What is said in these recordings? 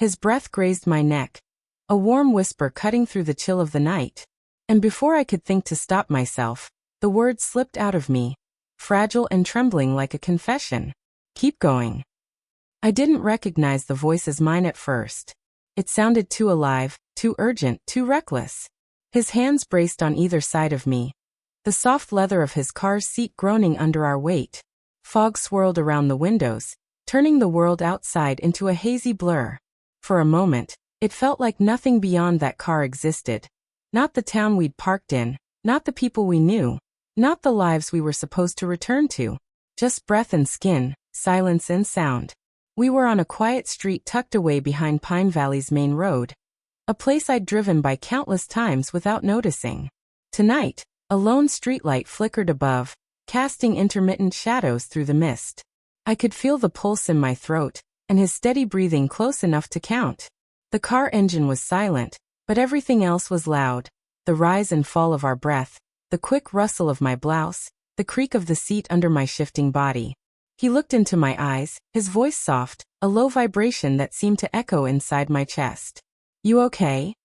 His breath grazed my neck, a warm whisper cutting through the chill of the night. And before I could think to stop myself, the words slipped out of me, fragile and trembling like a confession. Keep going. I didn't recognize the voice as mine at first. It sounded too alive, too urgent, too reckless. His hands braced on either side of me, the soft leather of his car's seat groaning under our weight. Fog swirled around the windows, turning the world outside into a hazy blur. For a moment, it felt like nothing beyond that car existed. Not the town we'd parked in, not the people we knew, not the lives we were supposed to return to. Just breath and skin, silence and sound. We were on a quiet street tucked away behind Pine Valley's main road, a place I'd driven by countless times without noticing. Tonight, a lone streetlight flickered above, casting intermittent shadows through the mist. I could feel the pulse in my throat, and his steady breathing close enough to count. The car engine was silent, but everything else was loud. The rise and fall of our breath, the quick rustle of my blouse, the creak of the seat under my shifting body. He looked into my eyes, his voice soft, a low vibration that seemed to echo inside my chest. You okay?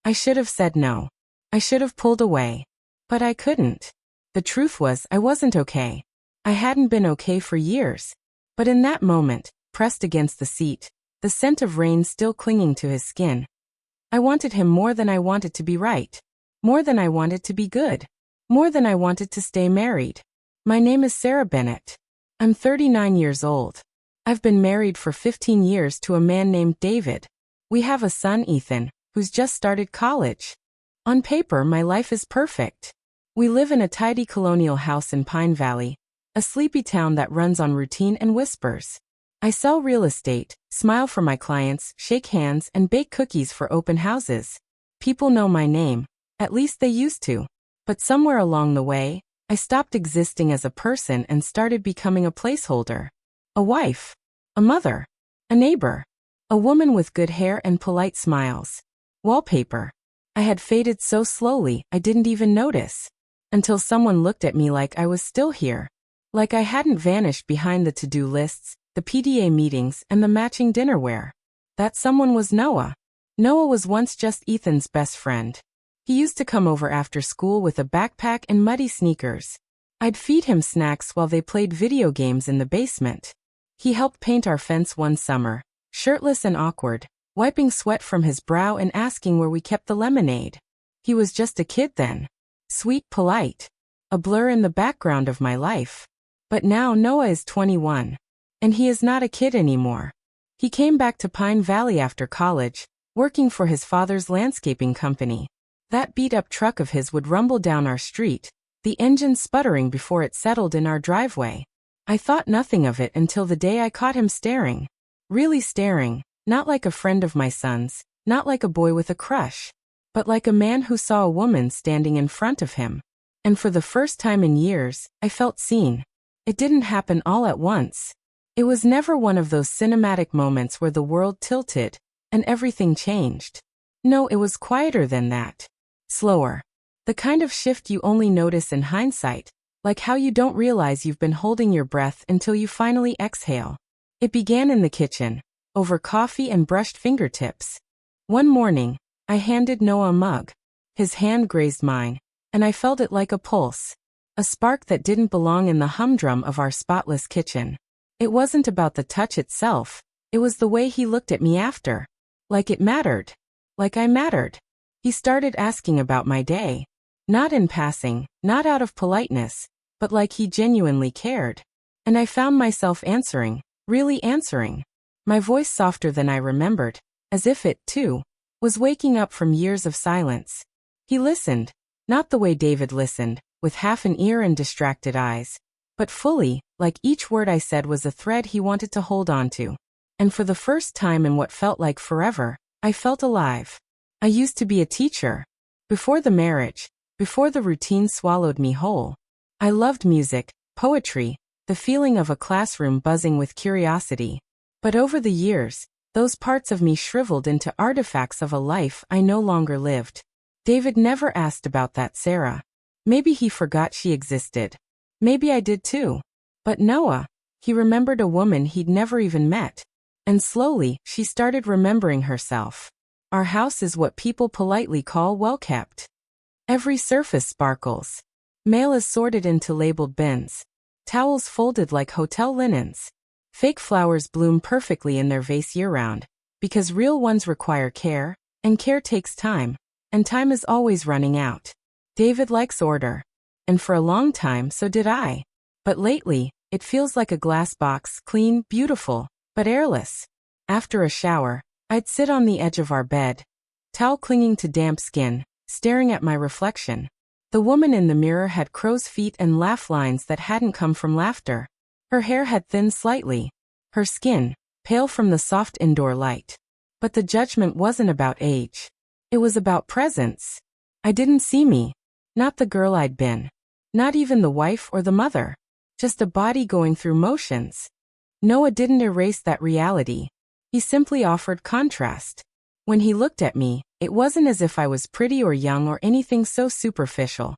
I should have said no. I should have pulled away. But I couldn't. The truth was, I wasn't okay. I hadn't been okay for years. But in that moment, pressed against the seat, the scent of rain still clinging to his skin, I wanted him more than I wanted to be right. More than I wanted to be good. More than I wanted to stay married. My name is Sarah Bennett. I'm 39 years old. I've been married for 15 years to a man named David. We have a son, Ethan, who's just started college. On paper, my life is perfect. We live in a tidy colonial house in Pine Valley, a sleepy town that runs on routine and whispers. I sell real estate, smile for my clients, shake hands, and bake cookies for open houses. People know my name, at least they used to. But somewhere along the way, I stopped existing as a person and started becoming a placeholder. A wife. A mother. A neighbor. A woman with good hair and polite smiles. Wallpaper. I had faded so slowly I didn't even notice. Until someone looked at me like I was still here. Like I hadn't vanished behind the to-do lists, the PDA meetings, and the matching dinnerware. That someone was Noah. Noah was once just Ethan's best friend. He used to come over after school with a backpack and muddy sneakers. I'd feed him snacks while they played video games in the basement. He helped paint our fence one summer, shirtless and awkward, wiping sweat from his brow and asking where we kept the lemonade. He was just a kid then. Sweet, polite. A blur in the background of my life. But now Noah is 21. And he is not a kid anymore. He came back to Pine Valley after college, working for his father's landscaping company. That beat-up truck of his would rumble down our street, the engine sputtering before it settled in our driveway. I thought nothing of it until the day I caught him staring. Really staring, not like a friend of my son's, not like a boy with a crush, but like a man who saw a woman standing in front of him. And for the first time in years, I felt seen. It didn't happen all at once. It was never one of those cinematic moments where the world tilted and everything changed. No, it was quieter than that. Slower. The kind of shift you only notice in hindsight, like how you don't realize you've been holding your breath until you finally exhale. It began in the kitchen, over coffee and brushed fingertips. One morning, I handed Noah a mug. His hand grazed mine, and I felt it like a pulse. A spark that didn't belong in the humdrum of our spotless kitchen. It wasn't about the touch itself, it was the way he looked at me after. Like it mattered. Like I mattered. He started asking about my day. Not in passing, not out of politeness, but like he genuinely cared. And I found myself answering, really answering. My voice softer than I remembered, as if it, too, was waking up from years of silence. He listened, not the way David listened, with half an ear and distracted eyes, but fully, like each word I said was a thread he wanted to hold on to. And for the first time in what felt like forever, I felt alive. I used to be a teacher. Before the marriage, before the routine swallowed me whole. I loved music, poetry, the feeling of a classroom buzzing with curiosity. But over the years, those parts of me shriveled into artifacts of a life I no longer lived. David never asked about that Sarah. Maybe he forgot she existed. Maybe I did too. But Noah, he remembered a woman he'd never even met. And slowly, she started remembering herself. Our house is what people politely call well-kept. Every surface sparkles. Mail is sorted into labeled bins. Towels folded like hotel linens. Fake flowers bloom perfectly in their vase year-round, because real ones require care, and care takes time, and time is always running out. David likes order. And for a long time, so did I. But lately, it feels like a glass box, clean, beautiful, but airless. After a shower, I'd sit on the edge of our bed, towel clinging to damp skin, staring at my reflection. The woman in the mirror had crow's feet and laugh lines that hadn't come from laughter. Her hair had thinned slightly. Her skin, pale from the soft indoor light. But the judgment wasn't about age. It was about presence. I didn't see me. Not the girl I'd been. Not even the wife or the mother. Just a body going through motions. Noah didn't erase that reality. He simply offered contrast. When he looked at me, it wasn't as if I was pretty or young or anything so superficial.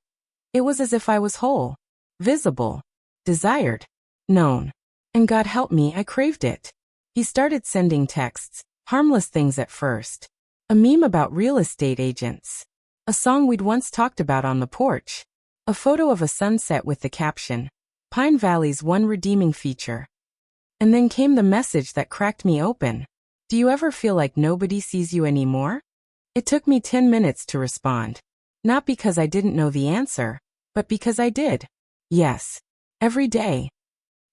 It was as if I was whole, visible, desired, known. And God help me, I craved it. He started sending texts, harmless things at first. A meme about real estate agents. A song we'd once talked about on the porch. A photo of a sunset with the caption, Pine Valley's one redeeming feature. And then came the message that cracked me open. Do you ever feel like nobody sees you anymore? It took me 10 minutes to respond. Not because I didn't know the answer, but because I did. Yes. Every day.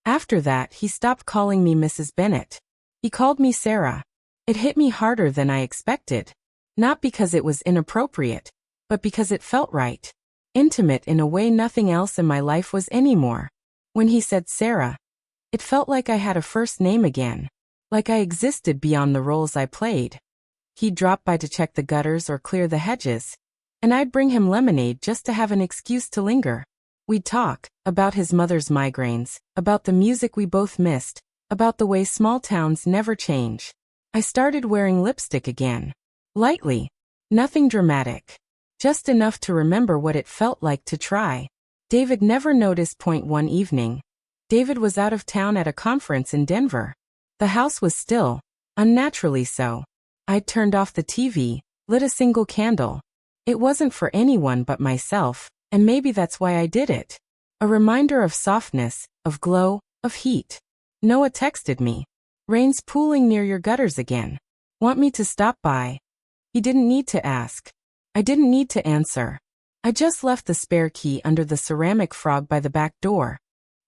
After that, he stopped calling me Mrs. Bennett. He called me Sarah. It hit me harder than I expected. Not because it was inappropriate, but because it felt right. Intimate in a way nothing else in my life was anymore. When he said Sarah, it felt like I had a first name again. Like I existed beyond the roles I played. He'd drop by to check the gutters or clear the hedges, and I'd bring him lemonade just to have an excuse to linger. We'd talk about his mother's migraines, about the music we both missed, about the way small towns never change. I started wearing lipstick again. Lightly. Nothing dramatic. Just enough to remember what it felt like to try. David never noticed. One evening, David was out of town at a conference in Denver. The house was still, unnaturally so. I'd turned off the TV, lit a single candle. It wasn't for anyone but myself, and maybe that's why I did it. A reminder of softness, of glow, of heat. Noah texted me. Rain's pooling near your gutters again. Want me to stop by? He didn't need to ask. I didn't need to answer. I just left the spare key under the ceramic frog by the back door.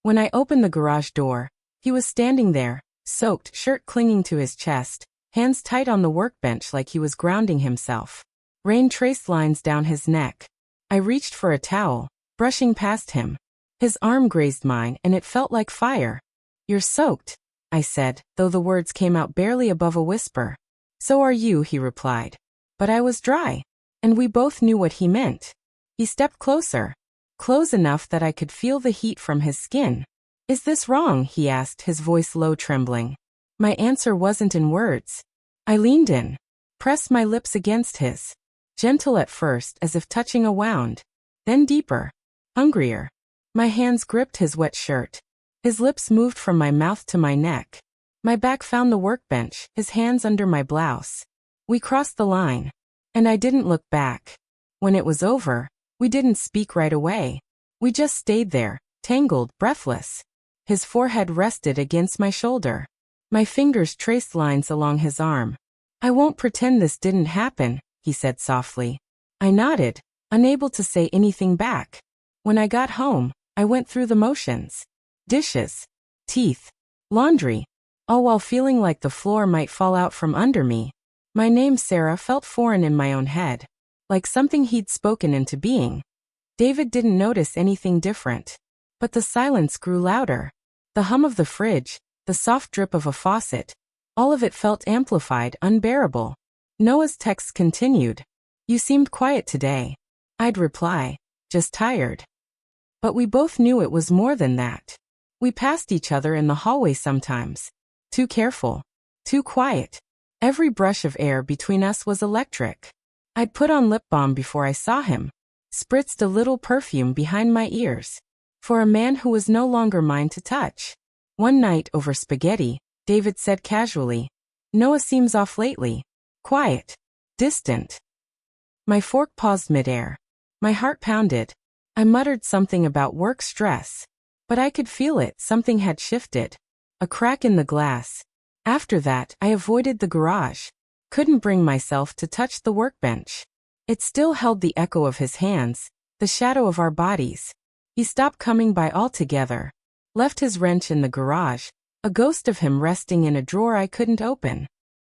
When I opened the garage door, he was standing there, soaked, shirt clinging to his chest, hands tight on the workbench like he was grounding himself. Rain traced lines down his neck. I reached for a towel, brushing past him. His arm grazed mine and it felt like fire. You're soaked, I said, though the words came out barely above a whisper. So are you, he replied. But I was dry. And we both knew what he meant. He stepped closer. Close enough that I could feel the heat from his skin. Is this wrong? He asked, his voice low, trembling. My answer wasn't in words. I leaned in, pressed my lips against his. Gentle at first, as if touching a wound. Then deeper. Hungrier. My hands gripped his wet shirt. His lips moved from my mouth to my neck. My back found the workbench, his hands under my blouse. We crossed the line. And I didn't look back. When it was over, we didn't speak right away. We just stayed there, tangled, breathless. His forehead rested against my shoulder. My fingers traced lines along his arm. I won't pretend this didn't happen, he said softly. I nodded, unable to say anything back. When I got home, I went through the motions. Dishes, teeth, laundry, all while feeling like the floor might fall out from under me. My name Sarah felt foreign in my own head, like something he'd spoken into being. David didn't notice anything different. But the silence grew louder. The hum of the fridge, the soft drip of a faucet, all of it felt amplified, unbearable. Noah's text continued. You seemed quiet today. I'd reply, just tired. But we both knew it was more than that. We passed each other in the hallway sometimes. Too careful. Too quiet. Every brush of air between us was electric. I'd put on lip balm before I saw him. Spritzed a little perfume behind my ears. For a man who was no longer mine to touch. One night over spaghetti, David said casually, Noah seems off lately. Quiet. Distant. My fork paused midair. My heart pounded. I muttered something about work stress. But I could feel it, something had shifted. A crack in the glass. After that, I avoided the garage. Couldn't bring myself to touch the workbench. It still held the echo of his hands, the shadow of our bodies. He stopped coming by altogether. Left his wrench in the garage, a ghost of him resting in a drawer I couldn't open.